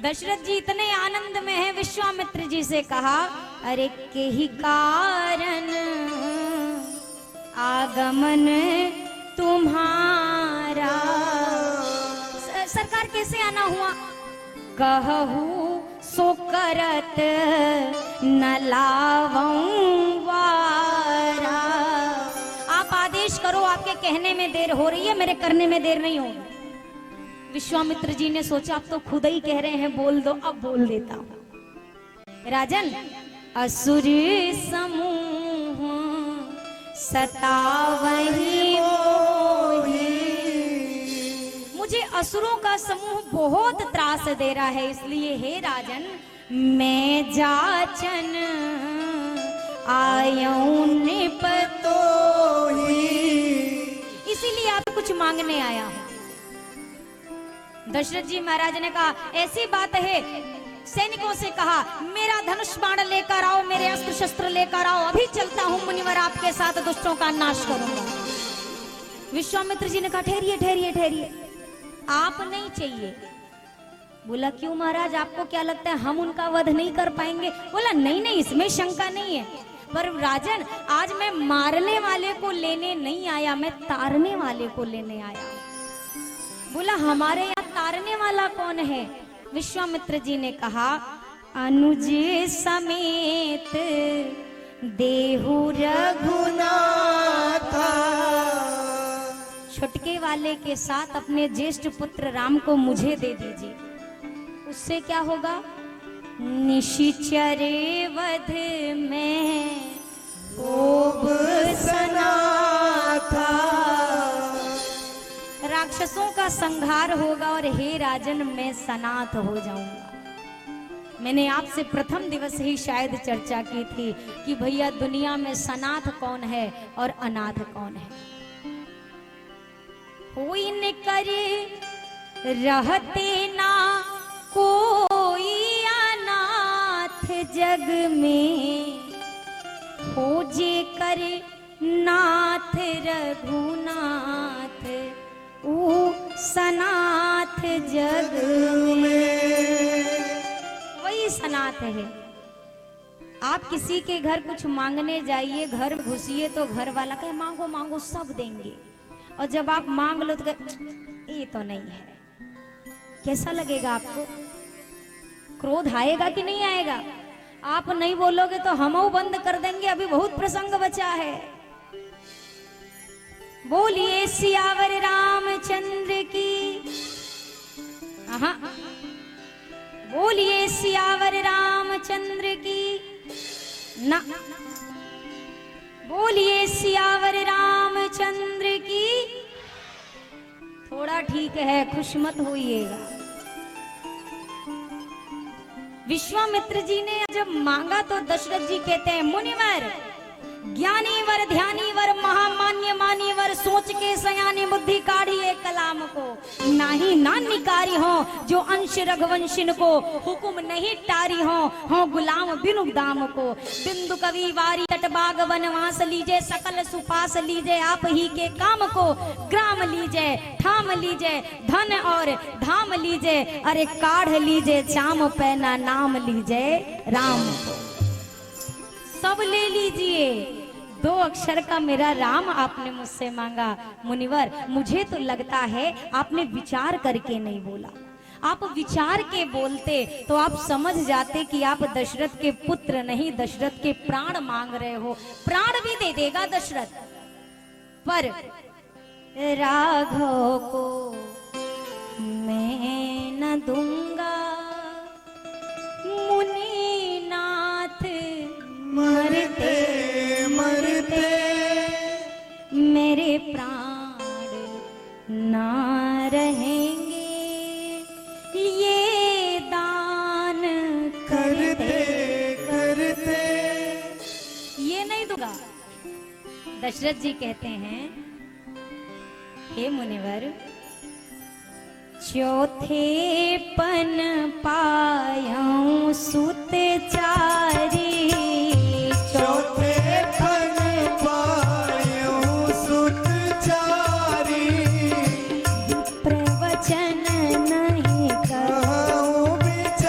दशरथ जी इतने आनंद में हैं, विश्वामित्र जी से कहा, अरे के ही कारण आगमन तुम्हारा। सरकार कैसे आना हुआ? कहू सो करत न लावऊं वारा। आप आदेश करो, आपके कहने में देर हो रही है, मेरे करने में देर नहीं होगी। विश्वामित्र जी ने सोचा, अब तो खुद ही कह रहे हैं बोल दो, अब बोल देता हूं। राजन, असुर समूह सतावही मोहि। मुझे असुरों का समूह बहुत त्रास दे रहा है, इसलिए हे राजन मैं जाचन आयऊं निपतोहि। इसीलिए आप कुछ मांगने आया हूं। दशरथ जी महाराज ने कहा, ऐसी बात है, सैनिकों से कहा मेरा धनुष बाण लेकर आओ, मेरे अस्त्र शस्त्र लेकर आओ, अभी चलता हूं मुनिवर, आपके साथ दुष्टों का नाश करूंगा। विश्वामित्र जी ने कहा, ठहरिए ठहरिए ठहरिए, आप नहीं चाहिए। बोला, क्यों महाराज, आपको क्या लगता है हम उनका वध नहीं कर पाएंगे? बोला, नहीं नहीं, इसमें शंका नहीं है, पर राजन आज मैं मारने वाले को लेने नहीं आया, मैं तारने वाले को लेने आया। बोला, हमारे यहाँ तारने वाला कौन है? विश्वामित्र जी ने कहा, अनुज समेत देहु रघुनाथ। छुटके वाले के साथ अपने ज्येष्ठ पुत्र राम को मुझे दे दीजिए, उससे क्या होगा? निशिचरे वध में कोप सनाथा। राक्षसों का संहार होगा और हे राजन मैं सनाथ हो जाऊंगा। मैंने आपसे प्रथम दिवस ही शायद चर्चा की थी कि भैया दुनिया में सनाथ कौन है और अनाथ कौन है। कोई न करे रहते ना कोई अनाथ जग में, खोजे करे नाथ रघुनाथ ऊ सनाथ जग में। वही सनाथ है। आप किसी के घर कुछ मांगने जाइए, घर घुसिए तो घर वाला कहे मांगो मांगो सब देंगे, और जब आप मांग लो तो ये तो नहीं है। कैसा लगेगा आपको? क्रोध आएगा कि नहीं आएगा? आप नहीं बोलोगे तो हम बंद कर देंगे, अभी बहुत प्रसंग बचा है। बोलिए सियावर रामचंद्र की। बोलिए सियावर रामचंद्र की ना। बोलिए सियावर रामचंद्र की। थोड़ा ठीक है, खुश मत होइएगा। विश्वामित्र जी ने जब मांगा तो दशरथ जी कहते हैं, मुनिवर ज्ञानी वर ध्यानी वर महामान्य मानी वर, सोच के सयानी बुद्धि काढ़िए कलाम को। नाही ना निकारी हो जो अंश रघुवंशिन को, हुकुम नहीं टारी हो गुलाम बिनु दाम को। बिंदु कवि वारी तटबाग वनवास लीजे, सकल सुपास लीजे आप ही के काम को। ग्राम लीजे ठाम लीजे धन और धाम लीजे, अरे काढ़ लीजे चाम पैना नाम लीजे राम को। सब ले लीजिए, 2 अक्षर का मेरा राम आपने मुझसे मांगा। मुनिवर मुझे तो लगता है आपने विचार करके नहीं बोला। आप विचार के बोलते तो आप समझ जाते कि आप दशरथ के पुत्र नहीं, दशरथ के प्राण मांग रहे हो। प्राण भी दे देगा दशरथ, पर राघव को मैं न दूंगा। मुनिनाथ मरते मरते मेरे प्राण ना रहेंगे, ये दान करते करते ये नहीं दूंगा। दशरथ जी कहते हैं, हे मुनिवर चौथे पन पायऊं सुत चारी। चौथे पन पायऊं सुत चारी। प्रवचन नहीं कहूं विचारी।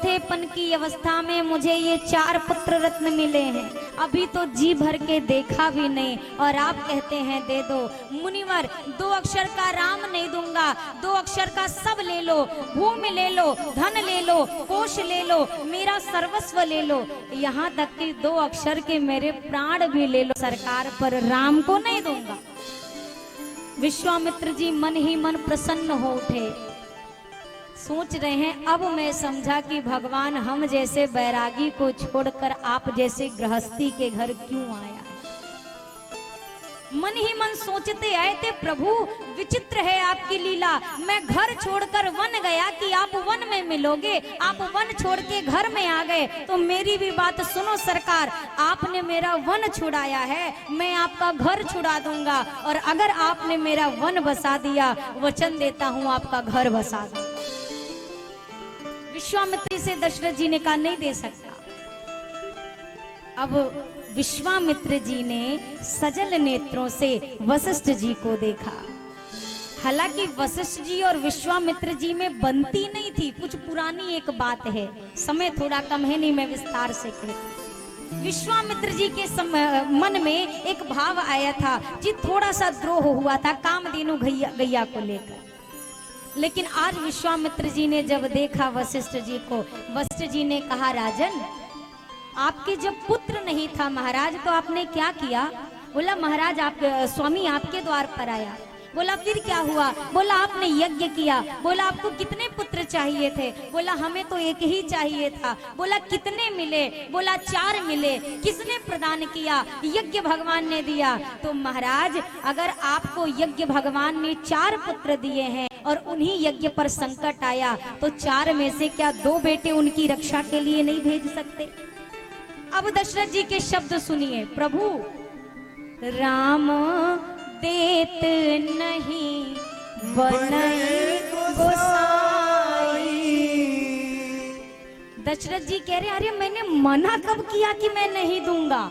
चौथेपन की अवस्था में मुझे ये 4 पुत्र रत्न मिले हैं, अभी तो जी भर के देखा भी नहीं और आप कहते हैं दे दो। मुनिवर 2 अक्षर का राम नहीं दूंगा, 2 अक्षर का सब ले लो, भूमि ले लो, धन ले लो, कोष ले लो, मेरा सर्वस्व ले लो, यहाँ तक कि 2 अक्षर के मेरे प्राण भी ले लो सरकार, पर राम को नहीं दूंगा। विश्वामित्र जी मन ही मन प्रसन्न हो उठे, सोच रहे हैं अब मैं समझा कि भगवान हम जैसे बैरागी को छोड़कर आप जैसे गृहस्थी के घर क्यों आया है। मन ही मन सोचते आए थे, प्रभु विचित्र है आपकी लीला, मैं घर छोड़कर वन गया कि आप वन में मिलोगे, आप वन छोड़ के घर में आ गए, तो मेरी भी बात सुनो सरकार, आपने मेरा वन छुड़ाया है, मैं आपका घर छुड़ा दूंगा, और अगर आपने मेरा वन बसा दिया, वचन देता हूं आपका घर बसा दूंगा। विश्वामित्र से दशरथ जी ने कहा नहीं दे सकता। अब विश्वामित्र जी ने सजल नेत्रों से वशिष्ठ जी को देखा। हालांकि वशिष्ठ जी और विश्वामित्र जी में बनती नहीं थी, कुछ पुरानी एक बात है, समय थोड़ा कम है, नहीं मैं विस्तार से कहती। विश्वामित्र जी के मन में एक भाव आया था जी, थोड़ा सा द्रोह हुआ था कामधेनु गैया को लेकर, लेकिन आज विश्वामित्र जी ने जब देखा वशिष्ठ जी को, वशिष्ठ जी ने कहा राजन, आपके जब पुत्र नहीं था महाराज तो आपने क्या किया? बोला महाराज आप स्वामी आपके द्वार पर आया। बोला फिर क्या हुआ? बोला आपने यज्ञ किया। बोला आपको कितने पुत्र चाहिए थे? बोला हमें तो एक ही चाहिए था। बोला कितने मिले? बोला 4 मिले। किसने प्रदान किया? यज्ञ भगवान ने दिया। तो महाराज अगर आपको यज्ञ भगवान ने 4 पुत्र दिए हैं और उन्हीं यज्ञ पर संकट आया, तो 4 में से क्या 2 बेटे उनकी रक्षा के लिए नहीं भेज सकते? अब दशरथ जी के शब्द सुनिए, प्रभु राम देत नहीं बनई गोसाई। दशरथ जी कह रहे अरे मैंने मना कब किया कि मैं नहीं दूंगा?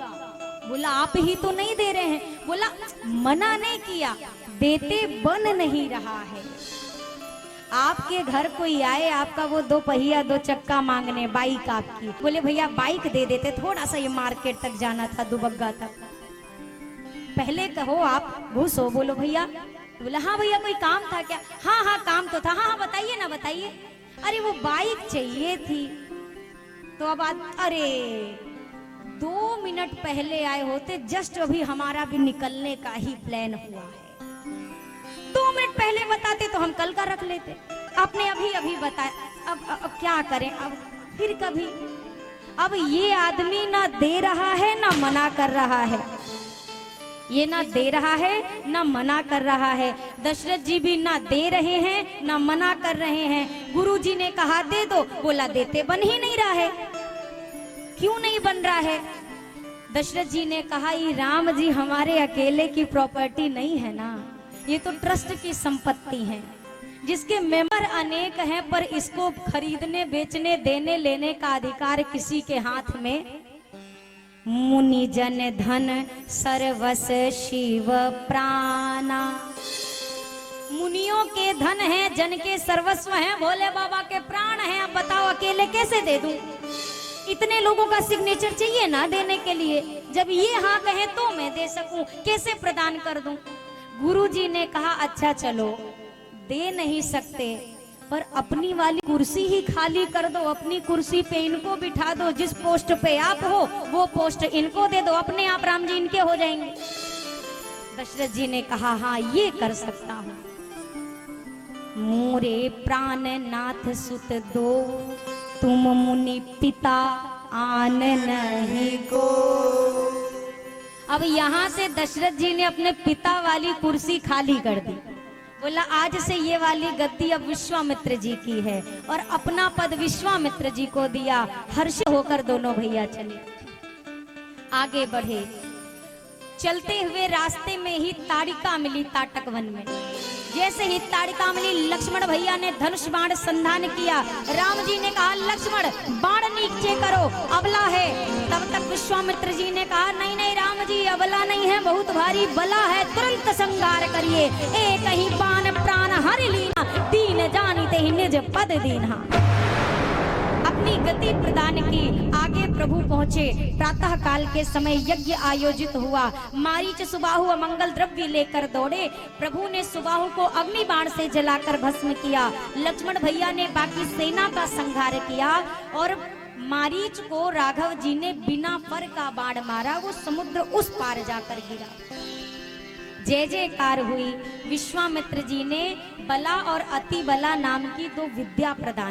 बोला आप ही तो नहीं दे रहे हैं। बोला मना नहीं किया, देते बन नहीं रहा है। आपके घर कोई आए, आपका वो 2 पहिया 2 चक्का मांगने, बाइक आपकी, बोले भैया बाइक दे देते, थोड़ा सा ये मार्केट तक जाना था, दुबग्गा तक, पहले कहो आप घुसो। बोलो भैया, बोला हाँ भैया कोई काम था क्या? हाँ हाँ काम तो था। हाँ हाँ बताइए ना बताइए। अरे वो बाइक चाहिए थी। तो अब अरे 2 मिनट पहले आए होते, जस्ट अभी हमारा भी निकलने का ही प्लान हुआ है। 2 मिनट पहले बताते तो हम कल का रख लेते, आपने अभी अभी बताया। अब क्या करें, अब फिर कभी। अब ये आदमी ना दे रहा है ना मना कर रहा है, ये ना दे रहा है ना मना कर रहा है। दशरथ जी भी ना दे रहे हैं ना मना कर रहे हैं। गुरुजी ने कहा दे दो, बोला देते बन ही नहीं रहा है। क्यों नहीं बन रहा है? दशरथ जी ने कहा ये राम जी हमारे अकेले की प्रॉपर्टी नहीं है ना, ये तो ट्रस्ट की संपत्ति है, जिसके मेंबर अनेक हैं, पर इसको खरीदने बेचने देने लेने का अधिकार किसी के हाथ में। मुनि जन धन सर्वस शिव प्राणा, मुनियों के धन है, जन के सर्वस्व हैं, भोले बाबा के प्राण हैं। अब बताओ अकेले कैसे दे दूं? इतने लोगों का सिग्नेचर चाहिए ना देने के लिए। जब ये हाँ कहे तो मैं दे सकूं, कैसे प्रदान कर दूं? गुरुजी ने कहा अच्छा चलो दे नहीं सकते, पर अपनी वाली कुर्सी ही खाली कर दो, अपनी कुर्सी पे इनको बिठा दो, जिस पोस्ट पे आप हो वो पोस्ट इनको दे दो, अपने आप राम जी इनके हो जाएंगे। दशरथ जी ने कहा हाँ ये कर सकता हूं। मोरे प्राण नाथ सुत दो, तुम मुनि पिता आन नहीं को। अब यहाँ से दशरथ जी ने अपने पिता वाली कुर्सी खाली कर दी। बोला आज से ये वाली गद्दी अब विश्वामित्र जी की है, और अपना पद विश्वामित्र जी को दिया। हर्ष होकर दोनों भैया चले, आगे बढ़े। चलते हुए रास्ते में ही ताड़िका मिली ताटक वन में। जैसे ही ताड़िका मिली, लक्ष्मण भैया ने धनुष बाण संधान किया। राम जी ने कहा लक्ष्मण बाण नीचे करो, अबला है। तब तक विश्वामित्र जी ने कहा नहीं नहीं राम जी अबला नहीं है, बहुत भारी बला है, तुरंत संहार करिए। एक ही बाण प्राण हरि लीना, दीन जानिते ही निज पद दीन्हा। अब अपनी गति प्रदान की। आगे प्रभु पहुंचे। प्रातः काल के समय यज्ञ आयोजित हुआ। मारीच सुबाहु अमंगल द्रव्य लेकर दौड़े। प्रभु ने सुबाहु को अग्नि बाण से जलाकर भस्म किया। लक्ष्मण भैया ने बाकी सेना का संहार किया और मारीच को राघव जी ने बिना फर का बाण मारा। वो समुद्र उस पार जाकर गिरा। जय जयकार हुई। विश्वामित्र जी ने बला और अति बला नाम की दो विद्या प्रदान